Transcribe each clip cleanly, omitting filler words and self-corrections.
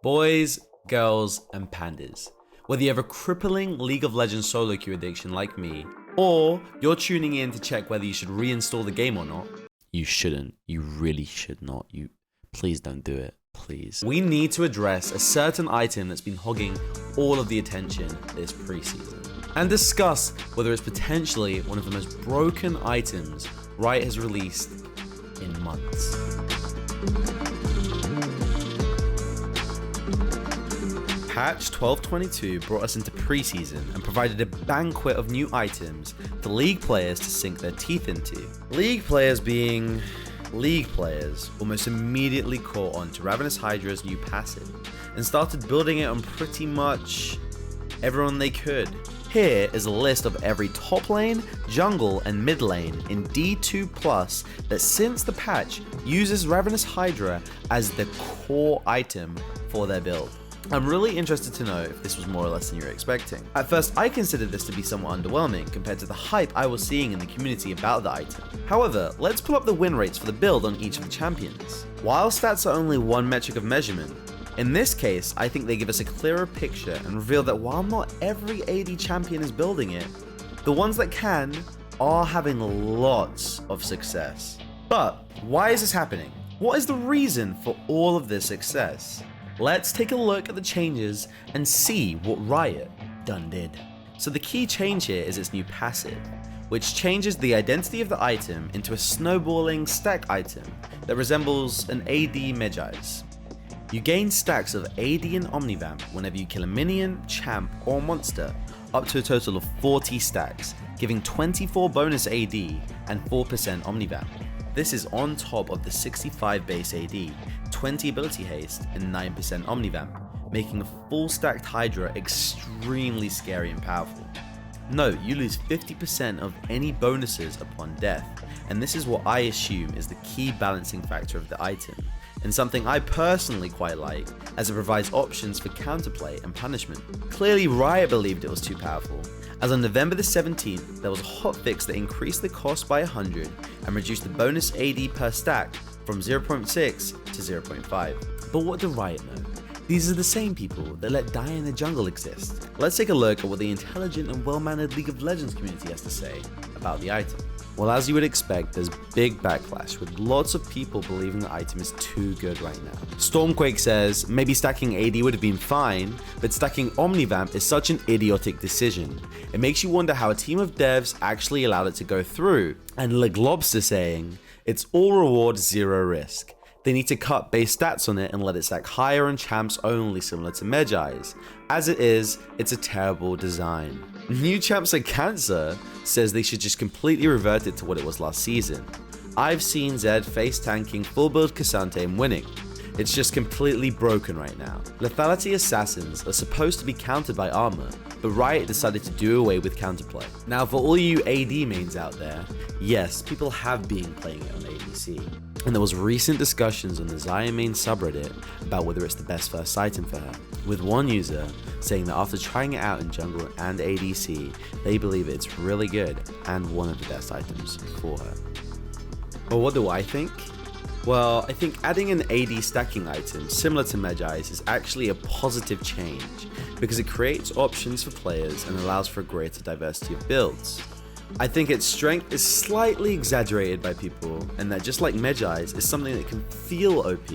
Boys, girls, and pandas. Whether you have a crippling League of Legends solo queue addiction like me, or you're tuning in to check whether you should reinstall the game or not, you shouldn't. You really should not. Please don't do it. Please. We need to address a certain item that's been hogging all of the attention this preseason, and discuss whether it's potentially one of the most broken items Riot has released in months. Patch 12.22 brought us into preseason and provided a banquet of new items for League players to sink their teeth into. League players being League players almost immediately caught on to Ravenous Hydra's new passive and started building it on pretty much everyone they could. Here is a list of every top lane, jungle, and mid lane in D2+ that since the patch uses Ravenous Hydra as the core item for their build. I'm really interested to know if this was more or less than you were expecting. At first, I considered this to be somewhat underwhelming compared to the hype I was seeing in the community about the item. However, let's pull up the win rates for the build on each of the champions. While stats are only one metric of measurement, in this case, I think they give us a clearer picture and reveal that while not every AD champion is building it, the ones that can are having lots of success. But why is this happening? What is the reason for all of this success? Let's take a look at the changes and see what Riot done did. So the key change here is its new passive, which changes the identity of the item into a snowballing stack item that resembles an AD Medjay's. You gain stacks of AD and Omnivamp whenever you kill a minion, champ, or monster, up to a total of 40 stacks, giving 24 bonus AD and 4% Omnivamp. This is on top of the 65 base AD, 20 ability haste, and 9% Omnivamp, making a full stacked Hydra extremely scary and powerful. Note, you lose 50% of any bonuses upon death, and this is what I assume is the key balancing factor of the item, and something I personally quite like, as it provides options for counterplay and punishment. Clearly Riot believed it was too powerful, as on November the 17th, there was a hotfix that increased the cost by 100 and reduced the bonus AD per stack from 0.6 to 0.5. But what do Riot know? These are the same people that let Die in the Jungle exist. Let's take a look at what the intelligent and well-mannered League of Legends community has to say about the item. Well, as you would expect, there's big backlash with lots of people believing the item is too good right now. Stormquake says, maybe stacking AD would have been fine, but stacking Omnivamp is such an idiotic decision. It makes you wonder how a team of devs actually allowed it to go through. And Leglobster saying, it's all reward, zero risk. They need to cut base stats on it and let it stack higher on champs only, similar to Medjay's. As it is, it's a terrible design. New Champs Are Cancer says they should just completely revert it to what it was last season. I've seen Zed face tanking full build Cassante and winning. It's just completely broken right now. Lethality Assassins are supposed to be countered by armor, but Riot decided to do away with counterplay. Now for all you AD mains out there, yes, people have been playing it on ADC. And there was recent discussions on the Xayah main subreddit about whether it's the best first item for her, with one user saying that after trying it out in jungle and ADC, they believe it's really good and one of the best items for her. But what do I think? Well, I think adding an AD stacking item similar to Medjay's is actually a positive change because it creates options for players and allows for a greater diversity of builds. I think its strength is slightly exaggerated by people, and that just like Medjay's is something that can feel OP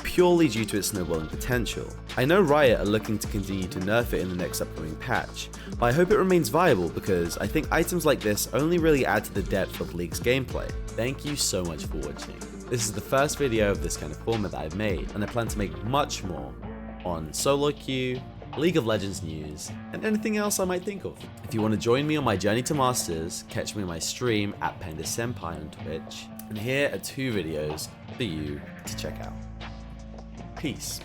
purely due to its snowballing potential. I know Riot are looking to continue to nerf it in the next upcoming patch, but I hope it remains viable because I think items like this only really add to the depth of League's gameplay. Thank you so much for watching. This is the first video of this kind of format that I've made, and I plan to make much more on solo queue, League of Legends news, and anything else I might think of. If you want to join me on my journey to Masters, catch me on my stream at PandaSenpai on Twitch, and here are 2 videos for you to check out. Peace.